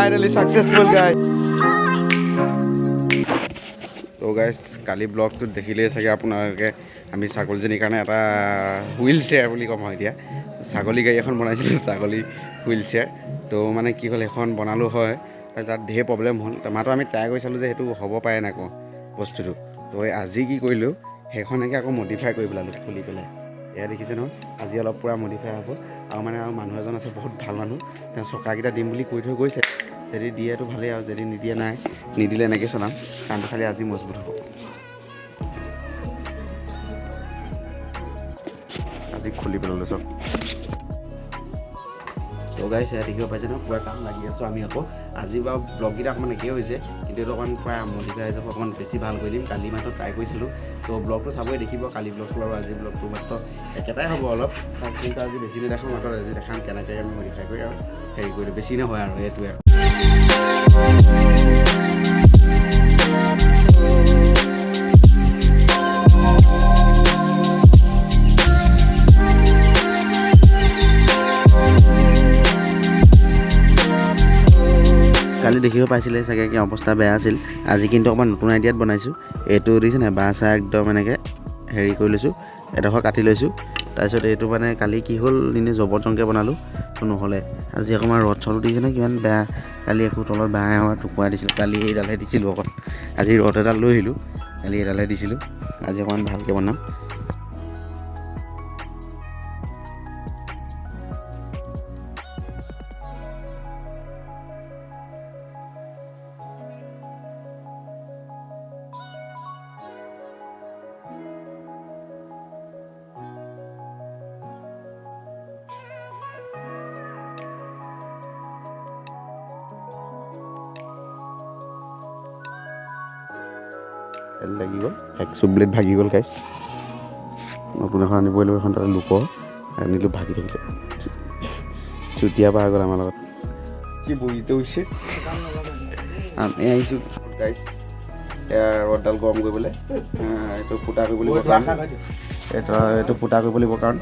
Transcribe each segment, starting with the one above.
Finally successful guys. তো guys কালি ব্লগটোত দেখিলেই চাগে আপোনালোকে আমি ছাগলীজনীৰ কাৰণে এটা হুইল চেয়াৰ বুলি ক'ম হয় এতিয়া ছাগলী গাড়ী এখন বনাইছিলোঁ ছাগলী হুইল চেয়াৰ তো মানে কি হ'ল এখন বনালোঁ হয় তাত ঢেৰ প্ৰব্লেম হ'ল মাত্ৰ আমি ট্ৰাই কৰি চালোঁ যে সেইটো হ'ব পাৰে নাই আকৌ বস্তুটো তো আজি কি কৰিলোঁ সেইখনকে আকৌ মডিফাই কৰি পেলালোঁ খুলি পেলাই এয়া দেখিছে নহয় আজি অলপ পূৰা মডিফাই হ'ব আৰু মানে আৰু মানুহ এজন আছে বহুত ভাল মানুহ তেওঁ চকাকেইটা দিম বুলি কৈ থৈ গৈছে যদি দিয়েতো ভালেই আৰু যদি নিদিয়ে নাই নিদিলে এনেকৈ চলাম কামটো খালি আজি মজবুত হ'ব আজি খুলি পেলালোঁ চব তো গাইছ এয়া দেখিব পাইছে ন পুৰা কাম লাগি আছোঁ আমি আকৌ আজি বাৰু ব্লগকেইটা অকণমান একেই হৈছে কিন্তু এইটো অকণমান প্ৰায় মডিফাই হৈ যাব অকণমান বেছি ভাল কৰি দিম কালি মাত্ৰ ট্ৰাই কৰিছিলোঁ তো ব্লগটো চাবই দেখিব কালি ব্লগটো আৰু আজি ব্লগটো মাত্ৰ একেটাই হ'ব অলপ কিন্তু আজি বেছি নেদেখাওঁ মাত্ৰ আজি দেখাম কেনেকৈ আমি মডিফাই কৰি আৰু হেৰি কৰিলোঁ বেছি নহয় আৰু এইটোৱে আৰু কালি দেখিব পাইছিলে চাগে কি অৱস্থা বেয়া আছিল আজি কিন্তু অকণমান নতুন আইডিয়াত বনাইছোঁ এইটো দেখিছে নাই বাঁহ চাহ একদম এনেকৈ হেৰি কৰি লৈছোঁ এডোখৰ কাটি লৈছোঁ তাৰপিছত এইটো মানে কালি কি হ'ল এনেই জবৰজংকৈ বনালোঁ তো নহ'লে আজি অকণমান ৰদ চলো দিছে নে কিমান বেয়া কালি একো তলত বাঁহ টুকুৰাই দিছিলোঁ কালি এইডালহে দিছিলোঁ অকল আজি ৰদ এডাল লৈ আহিলোঁ কালি এইডালহে দিছিলোঁ আজি অকণমান ভালকৈ বনাম লাগি গ'ল এক চুবলেট ভাগি গ'ল গাইছ নতুন এখন আনিবই লাগিব এখন তাতে লোকৰ আনিলোঁ ভাগি থাকিলে চুতীয়া পাৰ গ'ল আমাৰ লগত কি বহিতে হৈছে আমি আহিছোঁ গাইছ ৰদডাল গৰম কৰিবলৈ এইটো ফুটা কৰিব লাগিব কাৰণ এইটো ফুটা কৰিব লাগিব কাৰণ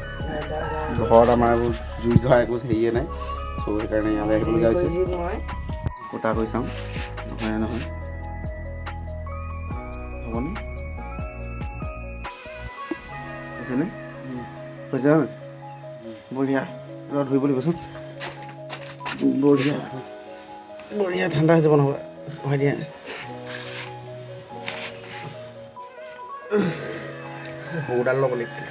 ঘৰত আমাৰ এইবোৰ জুই ধৰা একো হেৰিয়ে নাই চ' সেইকাৰণে ইয়ালৈ আহিবলগীয়া হৈছে ফুটা কৰি চাওঁ নহয় নহয় হ'বনে হৈছেনে হৈছে বঢ়িয়া ৰদ ধৰিব লাগিবচোন বঢ়িয়া বঢ়িয়া ঠাণ্ডা হৈ যাব নহ'ব হয় দিয়া সৰুডাল ল'ব লাগিছিল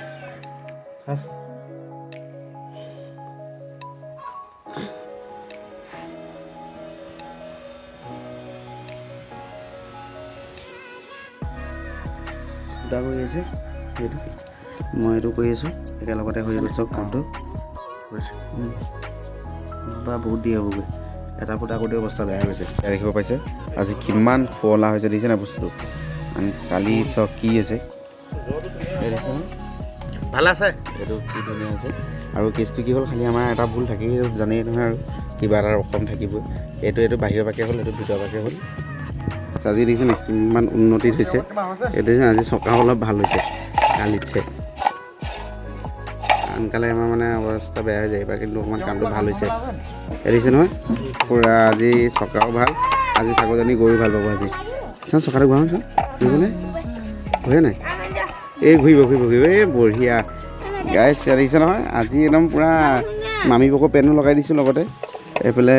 ফুটা কৰি আছে সেইটো মই এইটো কৰি আছোঁ একেলগতে হৈ যাব চব কামটো হৈছে বা বহুত দেৰি হ'বগৈ এটা ফুটা কৰোঁতে অৱস্থা বেয়া হৈছে দেখিব পাইছে আজি কিমান শুৱলা হৈছে দেখিছে নাই বস্তুটো কালি চব কি আছে ভাল আছে এইটো কি ধুনীয়া হৈছে আৰু কেছটো কি হ'ল খালি আমাৰ এটা ভুল থাকেই জানেই নহয় আৰু কিবা এটা ৰকম থাকিবই এইটো বাহিৰৰ পাকে হ'ল এইটো ভিতৰৰ পাকে হ'ল আজি দেখিছে নাই কিমান উন্নতি হৈছে এইটো আজি চকা অলপ ভাল হৈছে কালিতছে আনকালে আমাৰ মানে অৱস্থা বেয়া হৈ যায় এইবাৰ কিন্তু অকণমান কামটো ভাল হৈছে দেখিছে নহয় পূৰা আজি চকাও ভাল আজি ছাগলজনী গৈও ভাল পাব আজি চাওঁ চকাটো ঘূৰাওঁচোন ঘূৰিবনে ঘূৰে নাই এই ঘূৰিব এই বঢ়িয়া গাইছ দেখিছে নহয় আজি একদম পূৰা মামী পকৰ পেনো লগাই দিছোঁ লগতে এইফালে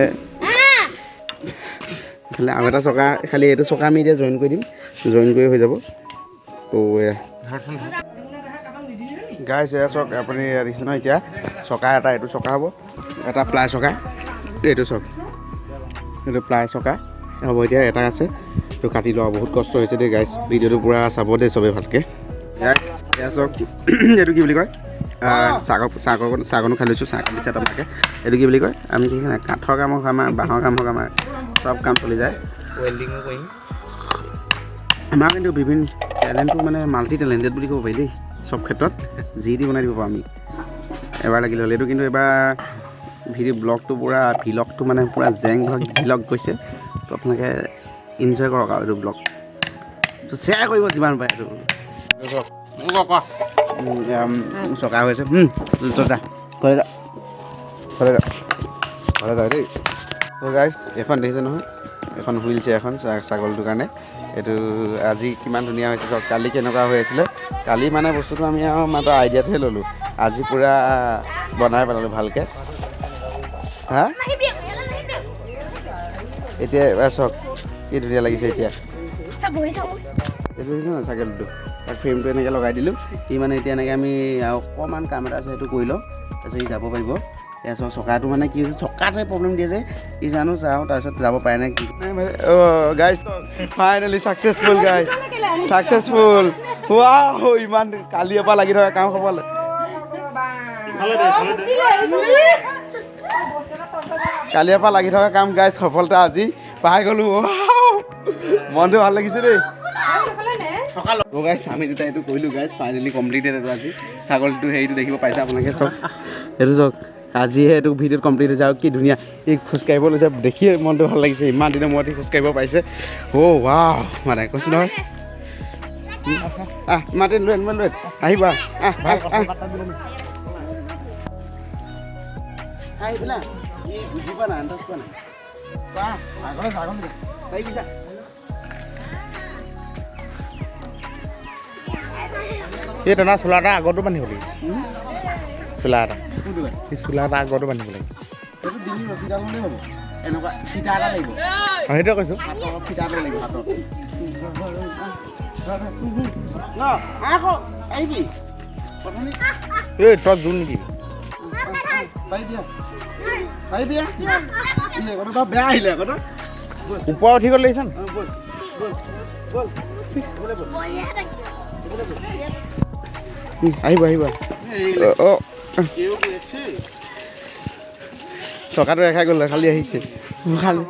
আৰু এটা চকা খালি এইটো চকা আমি এতিয়া জইন কৰি দিম জইন কৰি হৈ যাব তো গাইছ এয়া চক আপুনি দেখিছে নহয় এতিয়া চকা এটা এইটো চকা হ'ব এটা প্লাই চকা এইটো চক এইটো প্লাই চকা হ'ব এতিয়া এটা আছে এইটো কাটি লোৱা বহুত কষ্ট হৈছে দেই গাইছ ভিডিঅ'টো পূৰা চাব দেই চবেই ভালকৈ গাইছ এয়া চক এইটো কি বুলি কয় চাহকণো খাই লৈছোঁ চাহ কাটিছে আপোনালোকে এইটো কি বুলি কয় আমি কি কাঠৰ কাম হওক আমাৰ বাঁহৰ কাম হওক আমাৰ চব কাম চলি যায় ৱেল্ডিঙো কৰিম আমাৰ কিন্তু বিভিন্ন টেলেণ্টটো মানে মাল্টি টেলেণ্টেড বুলি ক'ব পাৰি দেই চব ক্ষেত্ৰত যি দি বনাই দিব পাৰোঁ আমি এবাৰ লাগিলে হ'লে এইটো কিন্তু এবাৰ ব্লগটো পূৰা ভিলগটো মানে পূৰা জেং ভিলগ গৈছে তো আপোনালোকে ইনজয় কৰক আৰু এইটো ব্লগ তো শ্বেয়াৰ কৰিব যিমান পাৰে এইটো চকা হৈ আছে যা ঘৰলৈ যা দেই গাইছ এখন দেখিছে নহয় এখন হুইল চেয়াৰ এখন ছাগলীটোৰ কাৰণে এইটো আজি কিমান ধুনীয়া হৈছে চাওক কালি কেনেকুৱা হৈ আছিলে কালি মানে বস্তুটো আমি আৰু মাত্ৰ আইডিয়াটোহে ল'লোঁ আজি পূৰা বনাই পেলালোঁ ভালকৈ হা এতিয়া এবাৰ চাওক কি ধুনীয়া লাগিছে এতিয়া এইটো দেখিছে ন ছাগলীটো তাক ফ্ৰেমটো এনেকৈ লগাই দিলোঁ ই মানে এতিয়া এনেকৈ আমি অকণমান কাম এটা আছে সেইটো কৰি লওঁ তাৰপিছত ই যাব পাৰিব এয়া চাওক চকাটো মানে কি হৈছে চকাটোৱে প্ৰব্লেম দিয়ে যে ই জানো চাওঁ তাৰপিছত যাব পাৰে নে কি guys finally successful guys successful wow ইমান কালিৰ পৰা লাগি থকা কাম হ'বলৈ কালিৰ পৰা লাগি থকা কাম গাইজ সফলতা আজি পাই গ'লোঁ মনটো ভাল লাগিছে দেই গাইজ আমি দুটা এইটো কৰিলোঁ গাইজ ফাইনেলি কমপ্লিটেড এইটো আজি ছাগলীটো হেৰিটো দেখিব পাইছে আপোনালোকে চাওক এইটো চাওক আজিহে এইটো ভিডিঅ'ত কমপ্লিট হৈছে আৰু কি ধুনীয়া এই খোজকাঢ়িব লৈছে দেখিয়ে মনটো ভাল লাগিছে ইমান দিনৰ মূৰত খোজকাঢ়িব পাৰিছে ৱাও মানে কৈছোঁ নহয় মাতিন লৈ লৈ আহিবা বুজি পোৱা নাই আন্দাজ পোৱা নাই এই তেনে চোলা এটা আগতো বান্ধিব লাগিব চোলা এটা চোলা এটা আগতো বান্ধিব লাগিব এনেকুৱা ফিটা এটা লাগিব সেইটোৱে কৈছোঁ হাতৰ ফিটা এটা লাগিব হাতৰ আহিবি এই তই জোৰ নেকি বেয়া আহিলে আকৌ ওপৰত উঠি গ'ল লাগিছে আহিব আহিব চকাটো ৰেখাই গ'ল খালি আহিছে খালি